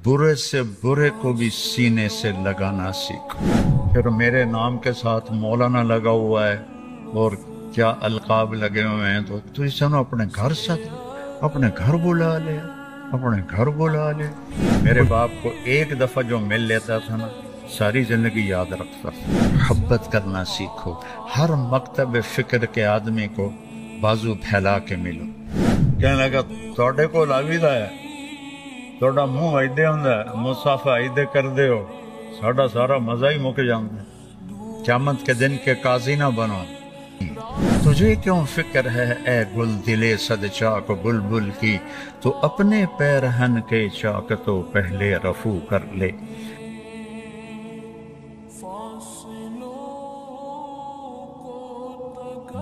बुरे से बुरे को भी सीने से लगाना सीखो। फिर मेरे नाम के साथ मौलाना लगा हुआ है और क्या अलकाब लगे हुए हैं, तो इसे अपने घर साथ अपने घर बुला ले, अपने घर बुला ले। मेरे बाप को एक दफा जो मिल लेता था ना, सारी जिंदगी याद रखता था। मोहब्बत करना सीखो। हर मकतब फिक्र के आदमी को बाजू फैला के मिलो। कहने लगा थोड़े को लाविदा है, थोड़ा मुंह ऐदे हुंदा है, मुसाफा ऐदे कर दे हो, साडा सारा मजा ही मुक जाता है। क़यामत के दिन के काजी ना बनो। तुझे क्यों फिक्र है ए गुल दिले सद चाक बुलबुल की, तो अपने पैरहन के चाक तो पहले रफू कर ले।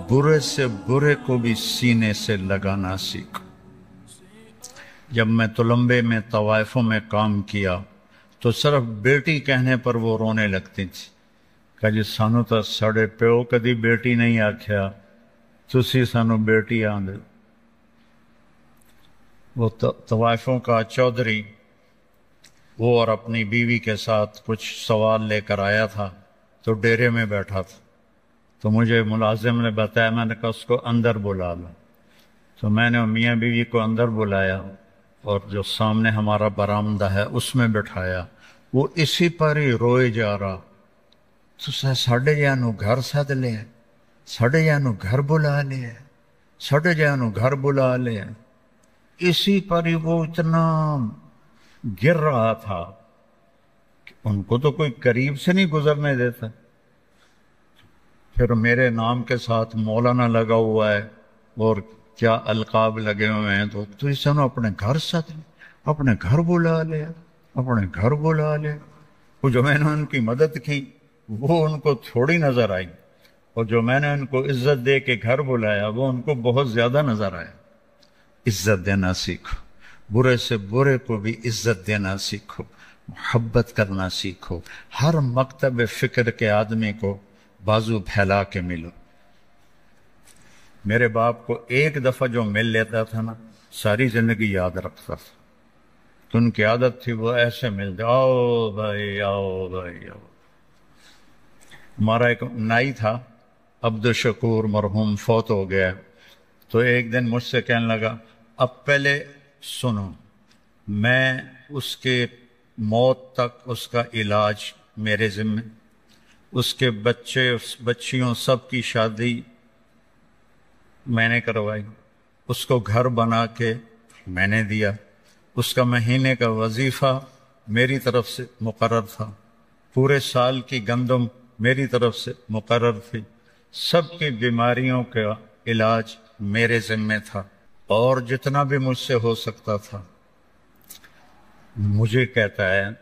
बुरे से बुरे को भी सीने से लगाना सीखो। जब मैं तुलंबे में तवाइफों में काम किया तो सिर्फ बेटी कहने पर वो रोने लगती थी। कहा जी सानू तो साढ़े प्यो कदी बेटी नहीं आख्या, तुसी सानू बेटी आंदे। वो तवाइफों का चौधरी वो और अपनी बीवी के साथ कुछ सवाल लेकर आया था, तो डेरे में बैठा था। तो मुझे मुलाजिम ने बताया, मैंने कहा उसको अंदर बुला लो। तो मैंने मियाँ बीवी को अंदर बुलाया और जो सामने हमारा बरामदा है उसमें बिठाया। वो इसी पर ही रोए जा रहा, तो साढ़े जानू घर सद ले, साढ़े जानू घर बुला ले, साढ़े जानू घर बुला ले। इसी पर ही वो इतना गिर रहा था कि उनको तो कोई करीब से नहीं गुजरने देता। फिर मेरे नाम के साथ मौलाना लगा हुआ है और क्या अलकाब लगे हुए हैं, तो इसे अपने घर साथ अपने घर बुला ले, अपने घर बुला ले। वो जो मैंने उनकी मदद की वो उनको थोड़ी नजर आई, और जो मैंने उनको इज्जत दे के घर बुलाया वो उनको बहुत ज्यादा नजर आया। इज्जत देना सीखो। बुरे से बुरे को भी इज्जत देना सीखो। मोहब्बत करना सीखो। हर मकतब फिक्र के आदमी को बाजू फैला के मिलो। मेरे बाप को एक दफा जो मिल लेता था ना, सारी जिंदगी याद रखता था। तो उनकी आदत थी वो ऐसे मिलते, आओ भाई आओ भाई आओ। हमारा एक नाई था अब्दुल शकूर, मरहूम फौत हो गया। तो एक दिन मुझसे कहने लगा, अब पहले सुनो, मैं उसके मौत तक उसका इलाज मेरे जिम्मे, उसके बच्चे बच्चियों सब की शादी मैंने करवाई, उसको घर बना के मैंने दिया, उसका महीने का वजीफा मेरी तरफ से मुकर्रर था, पूरे साल की गंदम मेरी तरफ से मुकर्रर थी, सबकी बीमारियों का इलाज मेरे जिम्मे था, और जितना भी मुझसे हो सकता था। मुझे कहता है,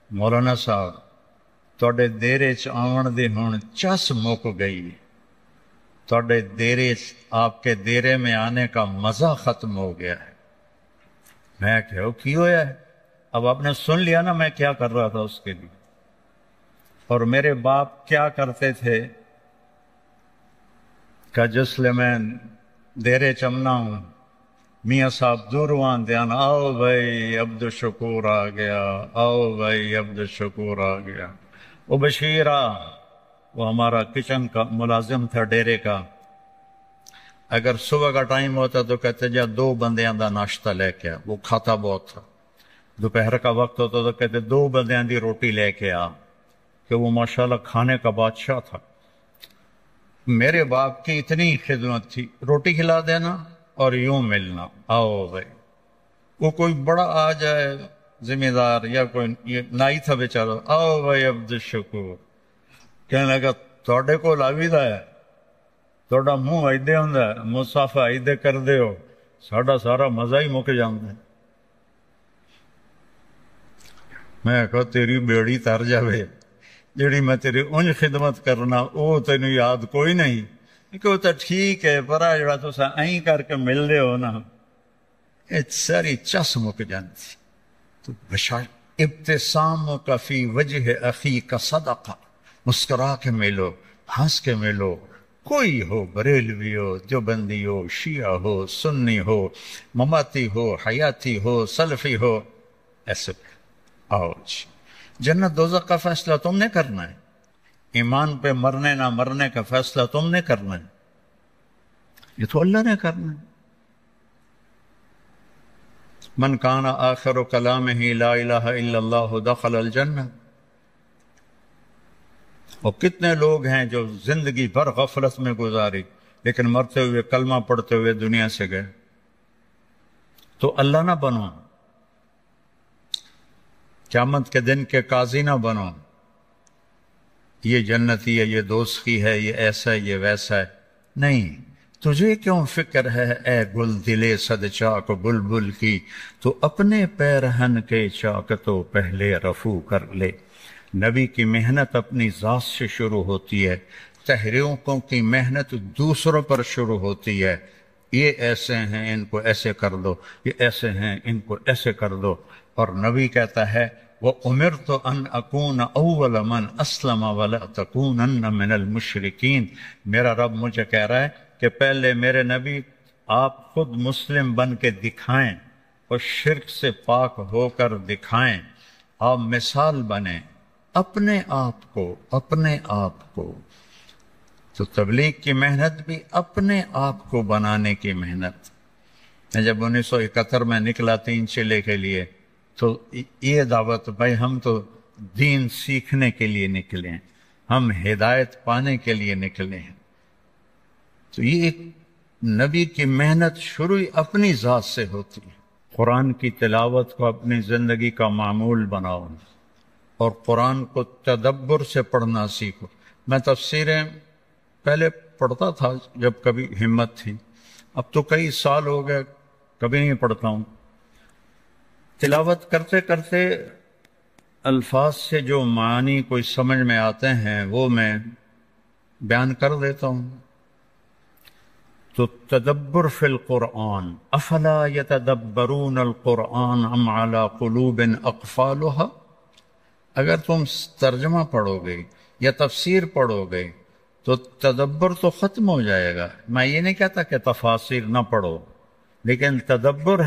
मौलाना साहब तोड़े देरे च आवन दे हुण चस मुक गई, तोड़े देरे आपके देरे में आने का मजा खत्म हो गया है। मैं क्या की होया है? अब आपने सुन लिया ना मैं क्या कर रहा था उसके लिए। और मेरे बाप क्या करते थे का जिसले मैं देरे चमना हूं, मियाँ साहब दूरवान ध्यान, आओ भाई अब्दुल शकूर आ गया, आओ भाई अब्दुल शकूर आ गया। वो बशीरा, वो हमारा किचन का मुलाजिम था डेरे का। अगर सुबह का टाइम होता तो कहते जा 2 बंदियां दा नाश्ता लेके आ, वो खाता बहुत था। दोपहर का वक्त होता तो कहते 2 बंदियां दी रोटी लेके आ, कि वो माशाल्लाह खाने का बादशाह था। मेरे बाप की इतनी खिदमत थी, रोटी खिला देना और यूं मिलना, आओ भाई। वो कोई बड़ा आ जाए जिम्मेदार या कोई, ये नाई था बेचारा, आओ भाई अब्दुल शकूर। कहने लगा थोड़े को लाविदा है, थोड़ा मुंह ऐदे हुंदा है, मुसाफा ऐदे कर दे हो, साडा सारा मजा ही मुक जाता है। मैं कहा तेरी बेड़ी तर जावे, जेड़ी मैं तेरी उंज खिदमत करना वो तेन याद कोई नहीं। कि तो ठीक है, पर जरा तुस ऐ करके मिलते हो ना, ये सारी चस मुक जाती। तो बशा इब्तिसाम का फी वजह अखी का सदका, मुस्कुरा के मिलो, हंस के मिलो। कोई हो, बरेलवी हो, देवबंदी हो, शिया हो, सुन्नी हो, ममाती हो, हयाती हो, सलफी हो, ऐसे آؤ جی، جنت دوزخ کا فیصلہ تم نے کرنا ہے، ایمان پہ مرنے نہ مرنے کا فیصلہ تم نے کرنا ہے، یہ تو اللہ نے کرنا ہے۔ من کان آخر کلامہ لا الہ الا اللہ دخل الجنہ۔ اور کتنے لوگ ہیں جو زندگی بھر غفلت میں گزاری لیکن مرتے ہوئے کلمہ پڑھتے ہوئے دنیا سے گئے۔ تو اللہ نہ بنو، قیامت کے دن کے قاضی نہ بنو، یہ جنتی ہے، یہ دوزخی ہے، یہ ایسا ہے، یہ ویسا ہے، نہیں۔ تجھے کیوں فکر ہے اے گل دلے صد چاک بلبل کی، تو اپنے پیرہن کے چاک تو پہلے رفو کر لے۔ نبی کی محنت اپنی ذات سے شروع ہوتی ہے، تحریکوں کی محنت دوسروں پر شروع ہوتی ہے۔ یہ ایسے ہیں، ان کو ایسے کر دو، یہ ایسے ہیں، ان کو ایسے کر دو۔ اور نبی کہتا ہے وَأُمِرْتُ أَنْ أَكُونَ أَوَّلَ مَنْ أَسْلَمَ وَلَا تَكُونَنَّ مِنَ الْمُشْرِكِينَ۔ میرا رب مجھے کہہ رہا ہے کہ پہلے میرے نبی آپ خود مسلم بن کے دکھائیں اور شرک سے پاک ہو کر دکھائیں، آپ مثال بنیں اپنے آپ کو۔ تو تبلیغ کی محنت بھی اپنے آپ کو بنانے کی محنت۔ میں جب 1971 میں نکلا 3 چلے کے لیے تو یہ دعوت، بھائی ہم تو دین سیکھنے کے لیے نکلے ہیں، ہم ہدایت پانے کے لیے نکلے ہیں۔ تو یہ ایک نبی کی محنت شروع اپنی ذات سے ہوتی ہے۔ قرآن کی تلاوت کو اپنی زندگی کا معمول بناؤ اور قرآن کو تدبر سے پڑھنا سیکھو۔ میں تفسیریں پہلے پڑھتا تھا جب کبھی ہمت تھی، اب تو کئی سال ہو گئے کبھی نہیں پڑھتا ہوں۔ تلاوت کرتے کرتے الفاظ سے جو معنی کوئی سمجھ میں آتے ہیں وہ میں بیان کر دیتا ہوں۔ تو تدبر فی القرآن، افلا یتدبرون القرآن ام علی قلوب اقفالها۔ اگر تم ترجمہ پڑھو گے یا تفسیر پڑھو گے تو تدبر تو ختم ہو جائے گا۔ میں یہ نہیں کہتا کہ تفاسیر نہ پڑھو، لیکن تدبر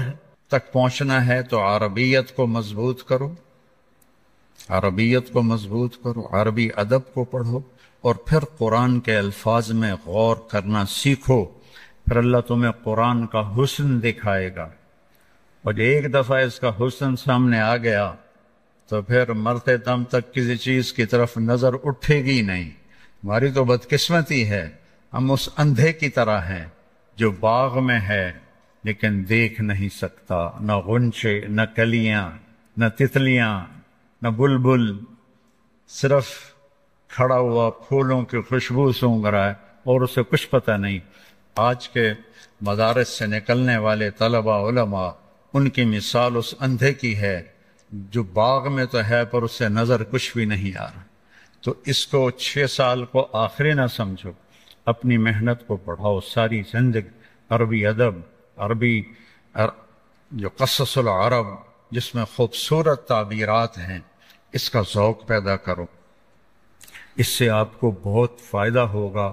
تک پہنچنا ہے تو عربیت کو مضبوط کرو، عربی ادب کو پڑھو، اور پھر قرآن کے الفاظ میں غور کرنا سیکھو۔ پھر اللہ تمہیں قرآن کا حسن دکھائے گا، اور ایک دفعہ اس کا حسن سامنے آ گیا تو پھر مرتے دم تک کسی چیز کی طرف نظر اٹھے گی نہیں۔ ہماری تو بدقسمتی ہے، ہم اس اندھے کی طرح ہیں جو باغ میں ہے لیکن دیکھ نہیں سکتا، نہ غنچے، نہ کلیاں، نہ تتلیاں، نہ بلبل، صرف کھڑا ہوا پھولوں کی خوشبو سونگھ رہا ہے اور اسے کچھ پتہ نہیں۔ آج کے مدارس سے نکلنے والے طلباء علماء، ان کی مثال اس اندھے کی ہے جو باغ میں تو ہے پر اس سے نظر کچھ بھی نہیں آ رہا۔ تو اس کو 6 سال کو آخری نہ سمجھو، اپنی محنت کو بڑھاؤ، ساری زندگی عربی ادب، جو قصص العرب جس میں خوبصورت تعبیرات ہیں، اس کا ذوق پیدا کرو۔ اس سے آپ کو بہت فائدہ ہوگا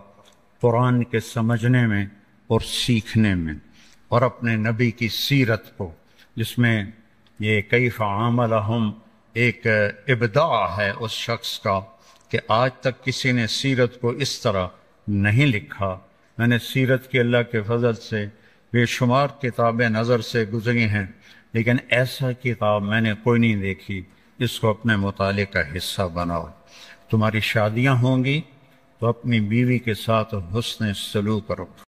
قرآن کے سمجھنے میں اور سیکھنے میں، اور اپنے نبی کی سیرت کو، جس میں یہ کیف عاملہم ایک ابداع ہے اس شخص کا کہ آج تک کسی نے سیرت کو اس طرح نہیں لکھا۔ میں نے سیرت کی اللہ کے فضل سے بے شمار کتابیں نظر سے گزری ہیں، لیکن ایسا کتاب میں نے کوئی نہیں دیکھی۔ اس کو اپنے مطالعے کا حصہ بناؤ۔ تمہاری شادیاں ہوں گی تو اپنی بیوی کے ساتھ حسن سلوک کرو۔